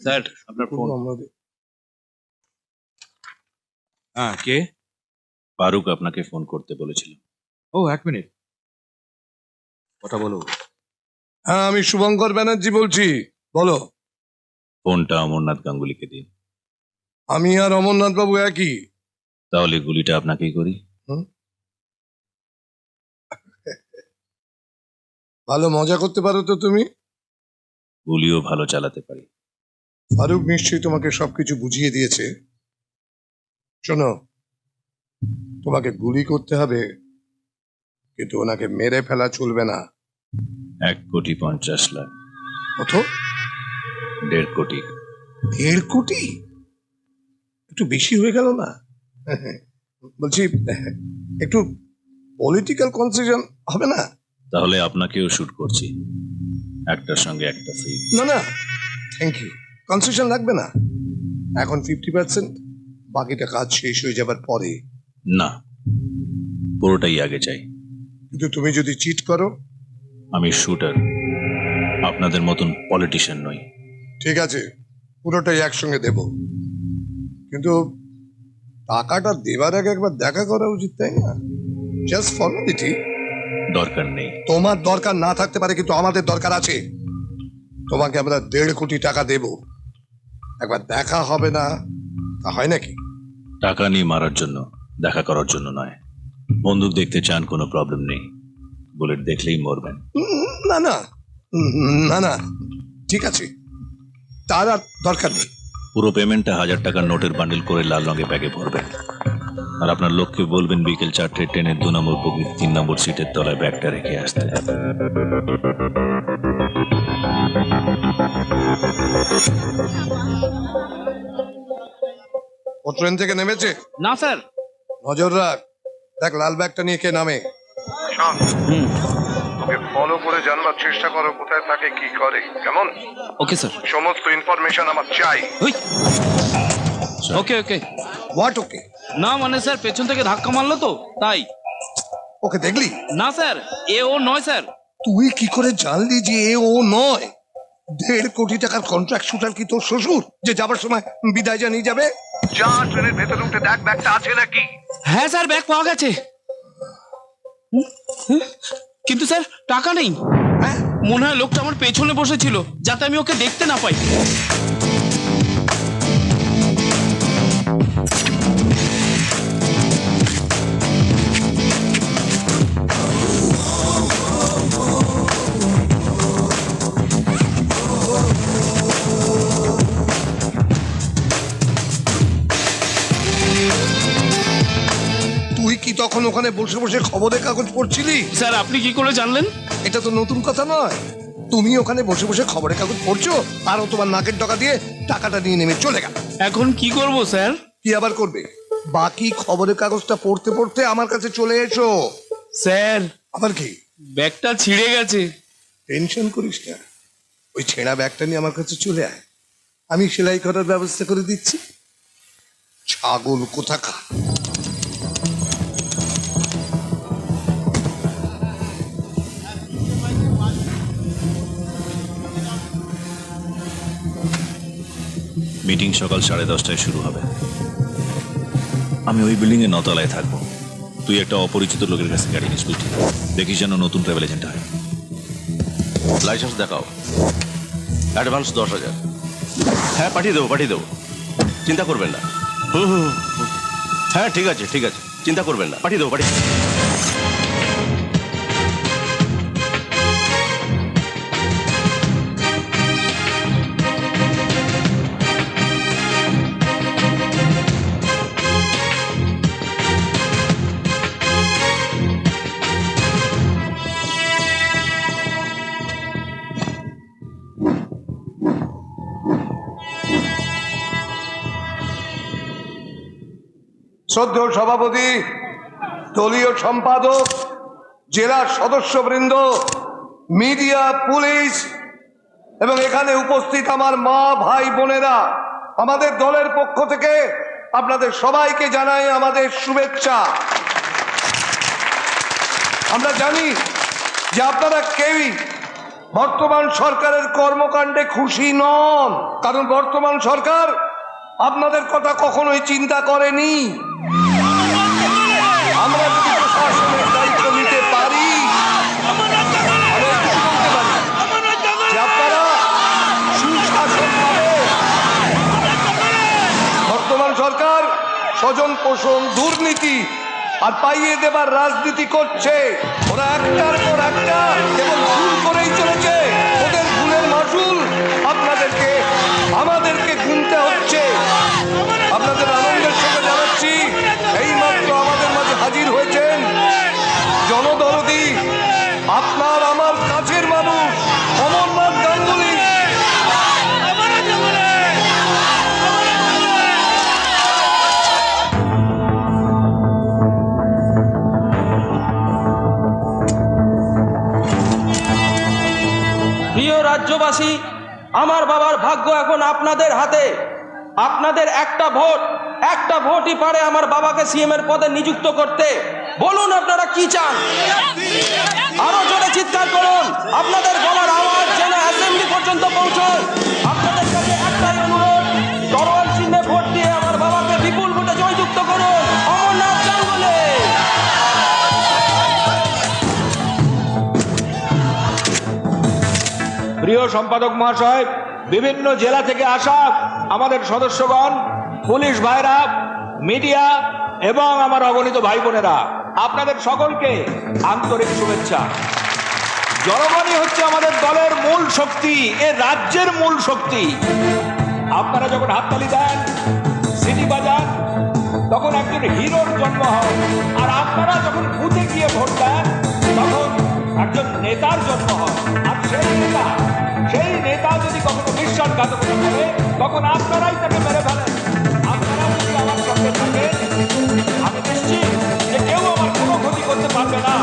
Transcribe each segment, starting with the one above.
Sir আপনার phone. হ্যাঁ কে? ফারুক আপনাকে ফোন করতে বলেছিল। ও এক মিনিট, কথা বলো। হ্যাঁ, আমি শুভঙ্কর ব্যানার্জি বলছি, বলো। ফোনটা অমরনাথ গাঙ্গুলিকে দিন। আমি আর অমরনাথ বাবু একই। তাহলে গুলিটা আপনাকেই করি। ভালো মজা করতে পারো তো তুমি। গুলিও ভালো চালাতে পারি। ফারুক নিশ্চয়ই তোমাকে সবকিছু বুঝিয়ে দিয়েছে। শোনো, তোমাকে গুলি করতে হবে, কিন্তু ওনাকে মেরে ফেলা চলবে না। 1,50,00,000। কত? 1.5 কোটি। 1.5 কোটি? একটু বেশি হয়ে গেল না? বলছি, একটু পলিটিক্যাল কনসেশন হবে না? তাহলে আপনাকেও শুট করছি, একটার সঙ্গে একটা ফ্রি। না না, থ্যাংক ইউ, কনসেশন লাগবে না। এখন 50%, বাকিটা কাজ শেষ হয়ে যাবার পরে। না, পুরোটাই আগে চাই। কিন্তু তুমি যদি চিট করো? আমি শুটার, আপনাদের মতন পলিটিশিয়ান নই। ঠিক আছে, পুরোটাই একসঙ্গে দেব, কিন্তু টাকাটা দেবার আগে একবার দেখা করা উচিত, তাই না? Just formality. দরকার নেই। তোমার দরকার না থাকতে পারে, কিন্তু আমাদের দরকার আছে। তোমাকে আমরা 1.5 কোটি টাকা দেব, একবার দেখা হবে না? তা হয় নাকি? টাকা নিয়ে মারার জন্য, দেখা করার জন্য নয়। বন্দুক দেখতে চান, কোনো প্রবলেম নেই, বুলেট দেখলেই মরবেন। না না না না, ঠিক আছে, তার আর দরকার নেই। পুরো পেমেন্টটা 1000 টাকার নোটের বান্ডিল করে লাল রঙের ব্যাগে ভরবেন, আর আপনার লোককে বলবেন বিকেল 4টে ট্রেনের 2 নম্বর বগির 3 নম্বর সিটের তলায় ব্যাগটা রেখে আসতে। ও ট্রেন থেকে নেমেছে? না স্যার। নজর রাখ, দেখ লাল ব্যাগটা নিয়ে কে নামে। তোকে ফলো করে জানবার চেষ্টা করো কোথায় থাকে, কি করে, কেমন? Okay sir. সমস্ত ইনফরমেশন আমার চাই। Okay okay. What okay? না মানে স্যার, পেছন থেকে ধাক্কা মারলো তো তাই। ওকে দেখলি? না স্যার, এ ও নয় স্যার। তুই কি করে জানলি যে এ ও নয়? 1.5 কোটি টাকার কন্ট্রাক্ট শুটার কি তোর শ্বশুর, যে যাবার সময় বিদায় জানিয়ে যাবে? যা ট্রেনের ভেতরে উঠে দেখ ব্যাগটা আছে নাকি। হ্যাঁ স্যার, ব্যাগ পাওয়া গেছে, কিন্তু স্যার টাকা নেই। হ্যাঁ? মনে হয় লোকটা আমার পেছনে বসেছিল, যাতে আমি ওকে দেখতে না পাই। তুই কি তখন ওখানে বসে বসে খবরের কাগজ পড়ছিলি? স্যার আপনি কি করে জানলেন? এটা তো নতুন কথা নয়। তুমি ওখানে বসে বসে খবরের কাগজ পড়ছো, আর ও তোমার নাকের ডগা দিয়ে টাকাটা নিয়ে নেমে চলে গেল। এখন কি করব স্যার? কি আবার করবে? বাকি খবরের কাগজটা পড়তে পড়তে আমার কাছে চলে এসো। স্যার আবার কি? ব্যাগটা ছিঁড়ে গেছে। টেনশন করিস না, ওই ছেঁড়া ব্যাগটা নিয়ে আমার কাছে চলে আয়, আমি সেলাই করার ব্যবস্থা করে দিচ্ছি। ছাগল কোথাকার। মিটিং সকাল 10:30টায় শুরু হবে। আমি ওই বিল্ডিং এ 9 তলায় থাকবো। তুই একটা অপরিচিত লোকের কাছে গাড়ি নিস, বুঝলি? দেখিস যেন নতুন ট্রাভেল এজেন্ট হয়। লাইসেন্স দেখাও। অ্যাডভান্স 10,000। হ্যাঁ পাঠিয়ে দেবো, চিন্তা করবেন না। হ্যাঁ ঠিক আছে, চিন্তা করবেন না, পাঠিয়ে দেবো। শ্রদ্ধেয় সভাপতি, দলীয় সম্পাদক, জেলার সদস্যবৃন্দ, মিডিয়া, পুলিশ এবং এখানে উপস্থিত আমার মা, ভাই, বোনেরা, আমাদের দলের পক্ষ থেকে আপনাদের সবাইকে জানাই আমাদের শুভেচ্ছা। আমরা জানি যে আপনারা কেউই বর্তমান সরকারের কর্মকাণ্ডে খুশি নন, কারণ বর্তমান সরকার আপনাদের কথা কখনোই চিন্তা করেনি। আমরা যদি প্রশাসনের দায়িত্ব নিতে পারি, আমি একটু বলতে পারি যে আপনারা সুশাসন পাবেন। বর্তমান সরকার স্বজন পোষণ, দুর্নীতি আর পাইয়ে দেবার রাজনীতি করছে। ওরা একটার পর একটা কেবল ভুল করেই চলেছে। ওদের ভুলের মাসুল আমাদেরকে গুনতে হচ্ছে। আপনাদের আনন্দের সঙ্গে জানাচ্ছি, এইমাত্র আমাদের মাঝে হাজির হয়েছেন জনদরদি, আপনার আমার কাছের মানুষ অমরনাথ গাঙ্গুলি। প্রিয় রাজ্যবাসী, আমার বাবার ভাগ্য এখন আপনাদের হাতে। আপনাদের একটা ভোটই পারে আমার বাবাকে সিএম এর পদে নিযুক্ত করতে। বলুন আপনারা কি চান? আরো জোরে চিৎকার করুন, আপনাদের গলার আওয়াজ যেন অ্যাসেম্বলি পর্যন্ত পৌঁছয়। আপনাদের কাছে একটাই অনুরোধ, তরোয়াল চিহ্নে ভোট দিয়ে আমার বাবাকে বিপুল ভোটে জয়যুক্ত করুন। অমরনাথ গাঙ্গুলি। প্রিয় সম্পাদক মহাশয়, বিভিন্ন জেলা থেকে আসা আমাদের সদস্যগণ, পুলিশ ভাইরা, মিডিয়া এবং আমার অগণিত ভাই বোনেরা, আপনাদের সকলকে আন্তরিক শুভেচ্ছা। জনগণই হচ্ছে আমাদের দলের মূল শক্তি, এ রাজ্যের মূল শক্তি। আপনারা যখন হাততালি দেন, সিটি বাজান, তখন একজন হিরোর জন্ম হয়। আর আপনারা যখন বুথে গিয়ে ভোট দেন, তখন একজন নেতার জন্ম হয়। আর সেই নেতা যদি কখনো বিশ্বাসঘাতকতা করে, তখন আপনারাই তাকে মেরে ফেলেন। আপনারা যদি আমার সঙ্গে থাকেন, আমি নিশ্চিত যে কেউ আমার কোনো ক্ষতি করতে পারবে না।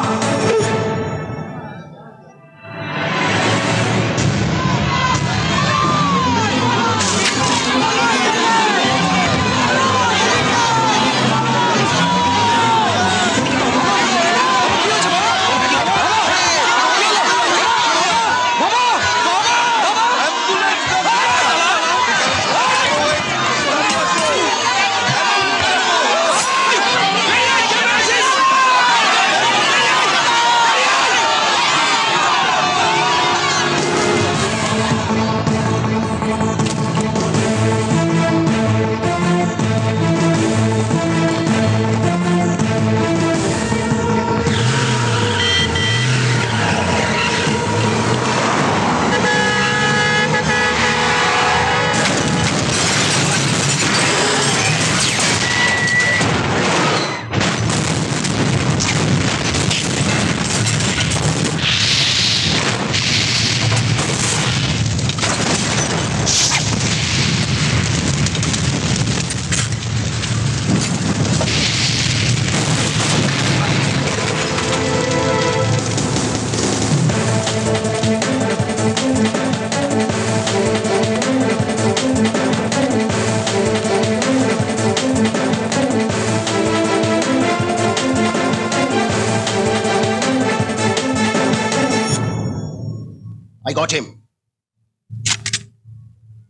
I got him.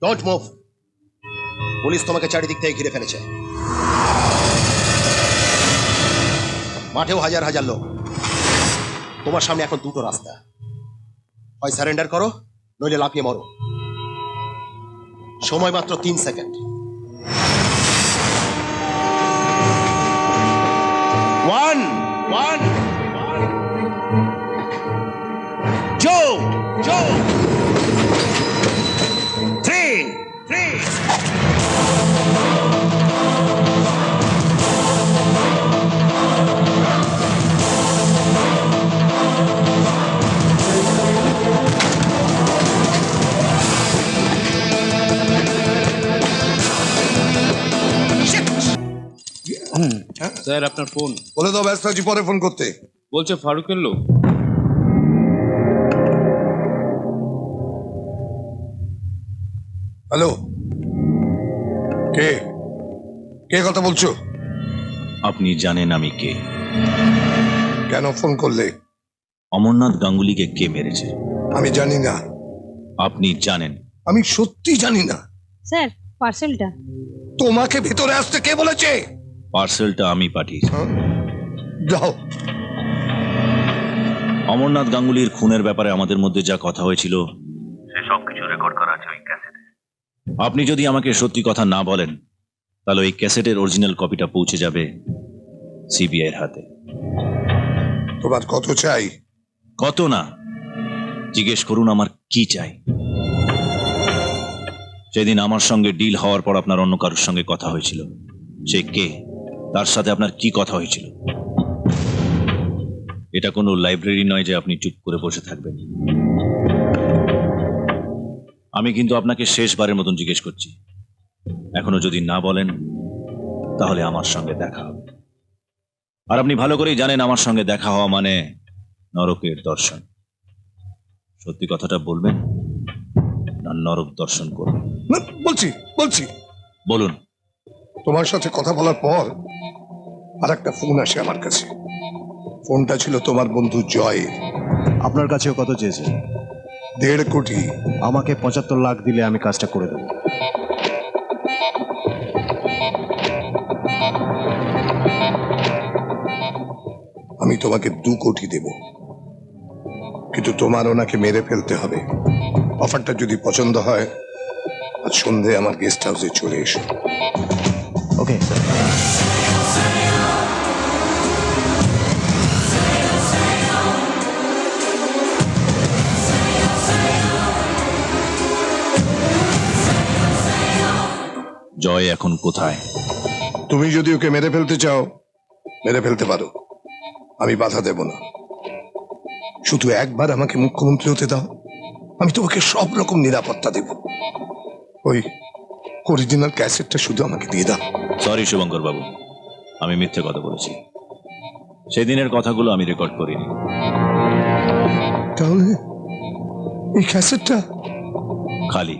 Don't move. Police তোমাকে চারিদিক থেকে ঘিরে ফেলেছে। মাঠেও হাজার হাজার লোক। তোমার সামনে এখন দুটো রাস্তা, হয় সারেন্ডার করো, নইলে লাফিয়ে মরো। সময় মাত্র 3 সেকেন্ড। 1 1 Joe 3 স্যার আপনার ফোন। বলে দাও ব্যস্ত আছি, পরে ফোন করতে। বলছে ফারুকের লোক। হ্যালো, কে কে কথা বলছো? আপনি জানেন আমি কে? কেন ফোন করলে? অমরনাথ গাঙ্গুলিকে কে মেরেছে? আমি জানি না, আপনি জানেন। আমি সত্যি জানি না। স্যার পার্সেলটা। তোমাকে ভেতরে আসতে কে বলেছে? পার্সেলটা আমি পাঠিয়েছি। দাও। অমরনাথ গাঙ্গুলির খুনের ব্যাপারে আমাদের মধ্যে যা কথা হয়েছিল সে সবকিছু রেকর্ড করা আছে ওই ক্যাসেটে। আপনি যদি আমাকে সত্যি কথা না বলেন তাহলে ওই ক্যাসেটের অরিজিনাল কপিটা পৌঁছে যাবে সিবিআই এর হাতে। তোমার কত চাই? কত না, জিজ্ঞেস করুন আমার কি চাই। সেদিন আমার সঙ্গে ডিল হওয়ার পর আপনার অন্য কারোর সঙ্গে কথা হয়েছিল, সে কে, তার সাথে আপনার কি কথা হয়েছিল? এটা কোনো লাইব্রেরি নয় যে আপনি চুপ করে বসে থাকবেন। আমি কিন্তু আপনাকে শেষবারের মতন জিজ্ঞেস করছি, এখনো যদি না বলেন তাহলে আমার সঙ্গে দেখা হবে। আর আপনি ভালো করেই জানেন আমার সঙ্গে দেখা হওয়া মানে নরকের দর্শন। সত্যি কথাটা বলবেন না নরক দর্শন করবেন? না, বলছি বলছি বলুন। তোমার সাথে কথা বলার পর আর একটা ফোন আসে আমার কাছে। ফোনটা ছিল তোমার বন্ধু জয়। আপনার কাছেও কত চেয়েছে? 1.5 কোটি। আমাকে 75 লাখ দিলে আমি কাজটা করে দেবো। আমি তোমাকে 2 কোটি দেব, কিন্তু তোমার ওনাকে মেরে ফেলতে হবে। অফারটা যদি পছন্দ হয় আজ সন্ধে আমার গেস্ট হাউসে চলে এসো। ওকে। জয় এখন কোথায়? তুমি যদি ওকে মেরে ফেলতে চাও মেরে ফেলতে পারো, আমি বাধা দেব না। শুধু একবার আমাকে মুখ্যমন্ত্রী হতে দাও, আমি তোমাকে সব রকম নিরাপত্তা দেব। ওই অরিজিনাল ক্যাসেটটা শুধু আমাকে দিয়ে দাও। সরি শুভঙ্কর বাবু, আমি মিথ্যে কথা বলেছি। সেদিনের কথাগুলো আমি রেকর্ড করিনি। তাহলে এই ক্যাসেটটা খালি।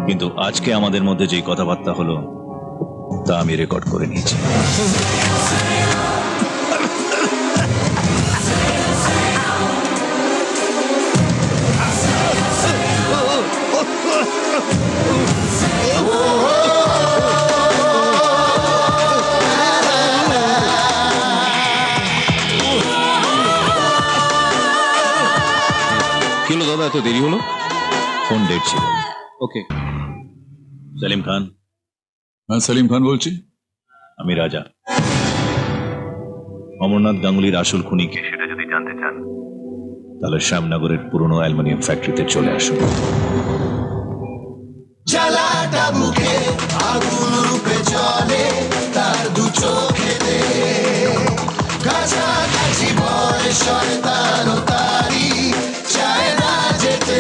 কিন্তু আজকে আমাদের মধ্যে যেই কথাবার্তা হলো তা আমি রেকর্ড করে নিয়েছি। কি হলো দাদা, এত দেরি হলো? ফোন ডেট ছিল। ওকে। সেলিম খান। হ্যাঁ, সেলিম খান বলছি। আমি রাজা। অমরনাথ গাঙ্গুলির আসল খুনি কে সেটা যদি জানতে চান তাহলে শ্যামনগরের পুরনো অ্যালুমিনিয়াম ফ্যাক্টরিতে চলে আসুন। জ্বালাটা মুখে আগুন রূপে জ্বলে তার দু চোখেতে, কাছাকাছি ভয় শয়তান ও তারি চায় না যেতে।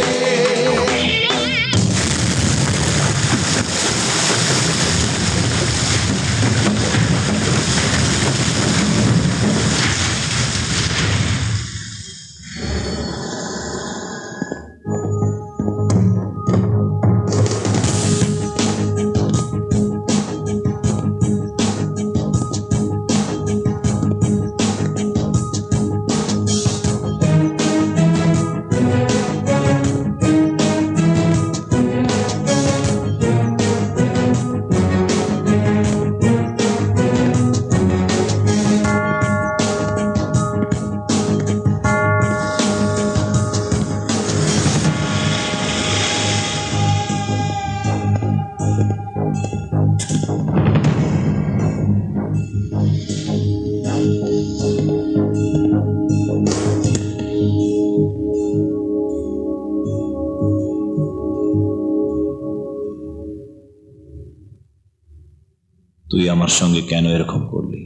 তুই আমার সঙ্গে কেন এরকম করলি?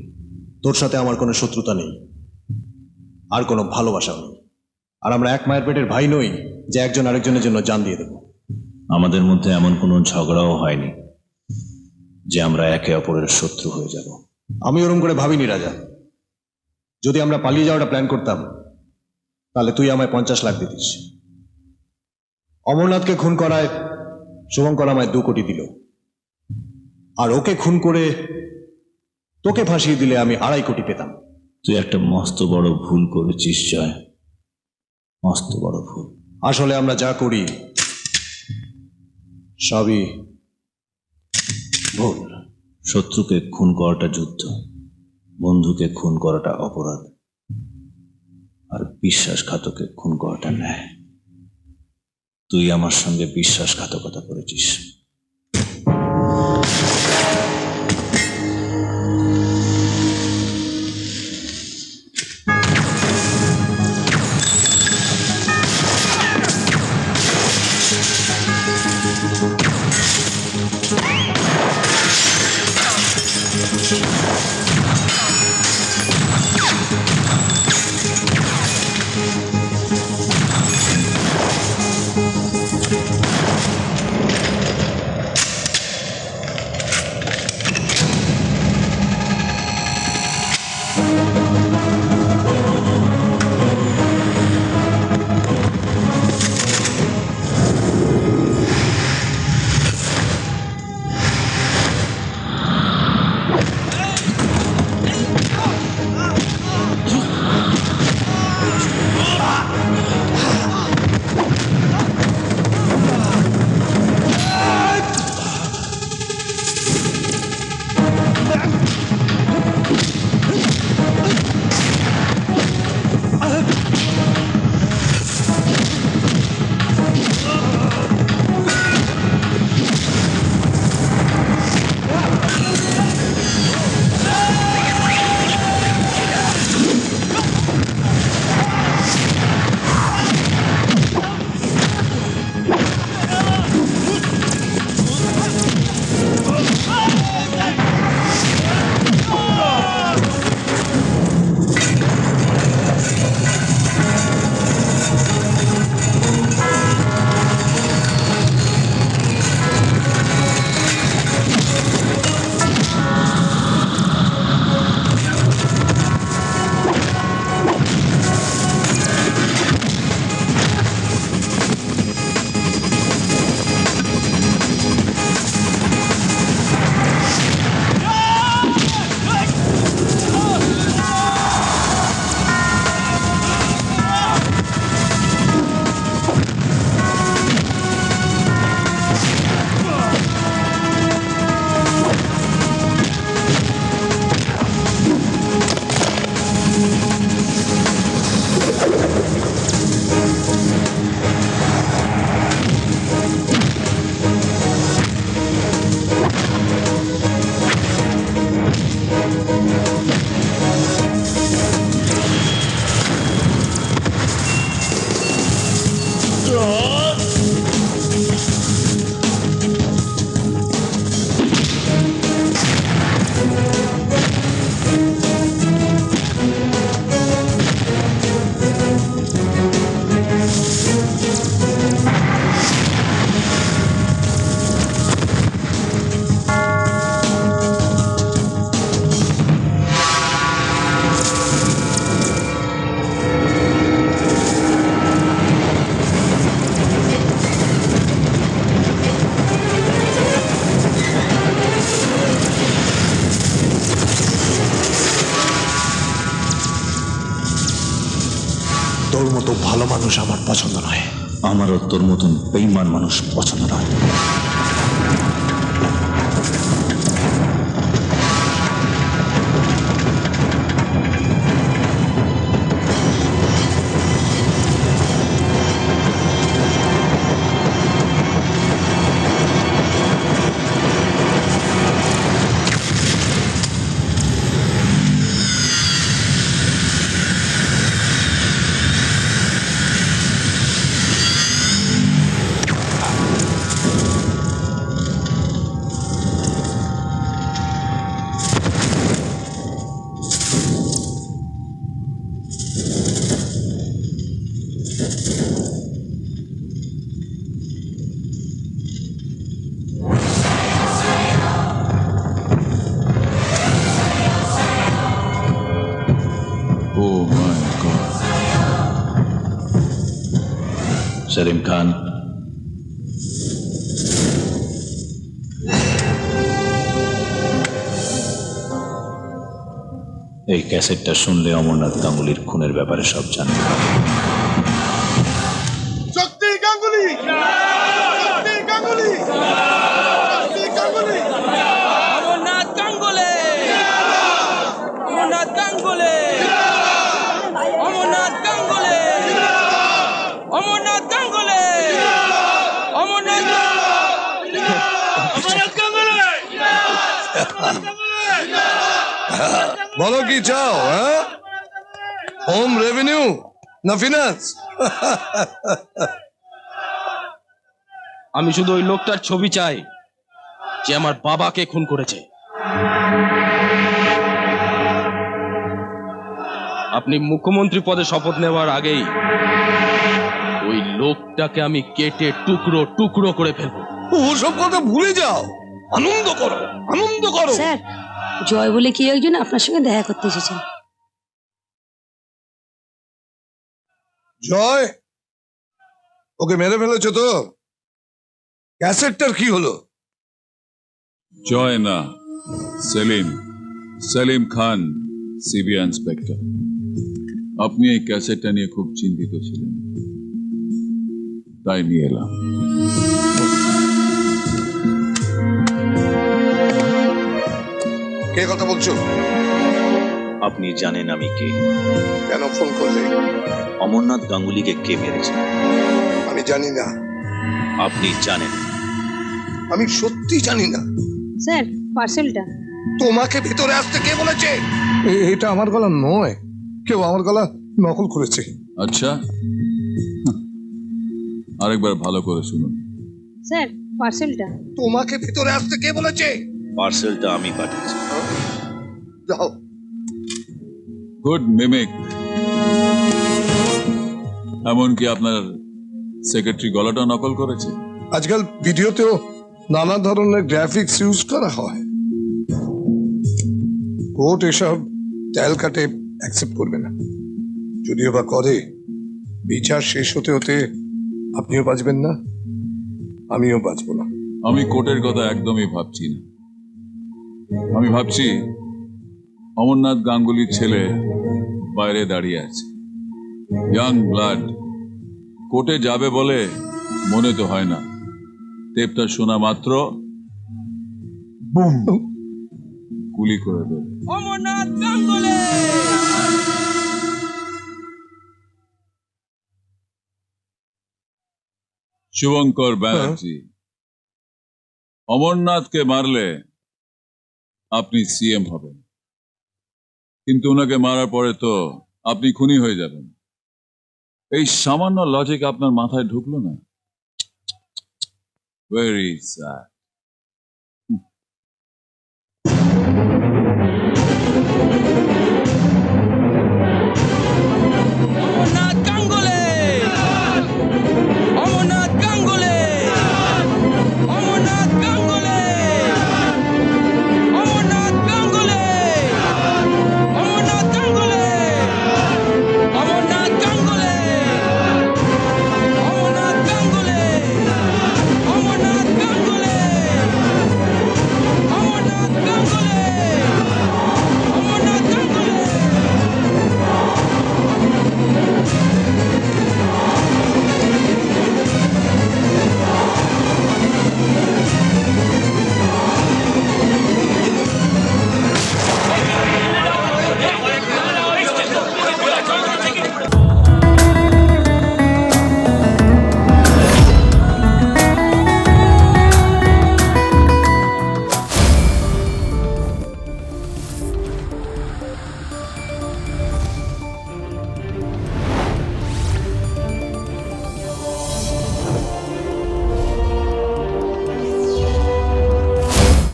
তোর সাথে আমার কোনো শত্রুতা নেই, আর কোনো ভালোবাসাও নেই। আর আমরা এক মায়ের পেটের ভাই নই যে একজন আরেকজনের জন্য জান দিয়ে দেব। আমাদের মধ্যে এমন কোনো ঝগড়াও হয়নি যে আমরা একে অপরের শত্রু হয়ে যাব। আমি ওরম করে ভাবিনি রাজা। যদি আমরা পালিয়ে যাওয়াটা প্ল্যান করতাম তাহলে তুই আমায় 50 লাখ দিতিস। অমরনাথকে খুন করায় শুভঙ্কর আমায় 2 কোটি দিল, আর ওকে খুন করে তোকে ফাঁসিয়ে দিলে আমি 2.5 কোটি পেতাম। তুই একটা মস্ত বড় ভুল করেছিস জয়। মস্ত বড় ভুল। আসলে আমরা যা করি সবই ভুল। শত্রুকে খুন করাটা যুদ্ধ, বন্ধুকে খুন করাটা অপরাধ, আর বিশ্বাসঘাতকে খুন করাটা ন্যায়। তুই আমার সঙ্গে বিশ্বাসঘাতকতা করেছিস। তোর মতো ভালো মানুষ আমার পছন্দ নয়। আমারও তোর মতন বেঈমান মানুষ পছন্দ নয়। Oh my God. সেলিম খান, এই ক্যাসেটটা শুনলে অমরনাথ গাঙ্গুলির খুনের ব্যাপারে সব জানতে পারবে। বলো কি চাও, হ্যাঁ? হোম রেভিনিউ না ফিনান্স? আমি শুধু ওই লোকটার ছবি চাই যে আমার বাবাকে খুন করেছে। আপনি মুখ্যমন্ত্রী পদে শপথ নেওয়ার আগেই ওই লোকটাকে আমি কেটে টুকরো টুকরো করে ফেলবো। ওসব কথা ভুলে যাও, আনন্দ করো, আনন্দ করো। স্যার, জয় বলে কেউ একজন আপনার সঙ্গে দেখা করতে এসেছেন। জয়, ওকে মেরে ফেলেছো তো? ক্যাসেটটার কি হলো? জয় না, সেলিম, সেলিম খান, সিবিআই ইন্সপেক্টর। আপনি এই ক্যাসেটটা নিয়ে খুব চিন্তিত ছিলেন, তাই নিয়ে এলাম। কে কথা বলছো? আপনি জানেন আমি কে? কেন ফোন করলে? অমরনাথ গাঙ্গুলিকে কে মেরেছে? আমি জানি না। আপনি জানেন? আমি সত্যি জানি না। স্যার, পার্সেলটা। তোমাকে ভিতরে আসতে কে বলেছে? এটা আমার গলা নয়, কেউ আমার গলা নকল করেছে। আচ্ছা, আরেকবার ভালো করে শুনুন। স্যার, পার্সেলটা। তোমাকে ভিতরে আসতে কে বলেছে? পার্সেলটা আমি পাঠিয়েছি। যাও। Good mimic. এমনকি আপনার সেক্রেটারি গলাটা নকল করেছে। আজকাল ভিডিওতেও নানা ধরনের গ্রাফিক্স ইউজ করা হয়। কোর্ট এসব তেল কাটে অ্যাকসেপ্ট করবে না। যদিও বা করে, বিচার শেষ হতে হতে আপনিও বাঁচবেন না, আমিও বাঁচবো না। আমি কোর্টের কথা একদমই ভাবছি না। আমি ভাবছি অমরনাথ গাঙ্গুলির ছেলে বাইরে দাঁড়িয়ে আছে, ইয়াং ব্লাড। কোর্টে যাবে বলে মনে তো হয় না। টেপটা শোনা মাত্র বুম, গুলি করে দেবে। অমরনাথ গাঙ্গুলি! শুভঙ্কর ব্যানার্জি, অমরনাথকে মারলে আপনি সিএম হবেন, কিন্তু ওনাকে মারার পরে তো আপনি খুনি হয়ে যাবেন। এই সামান্য লজিক আপনার মাথায় ঢুকলো না? Very sad.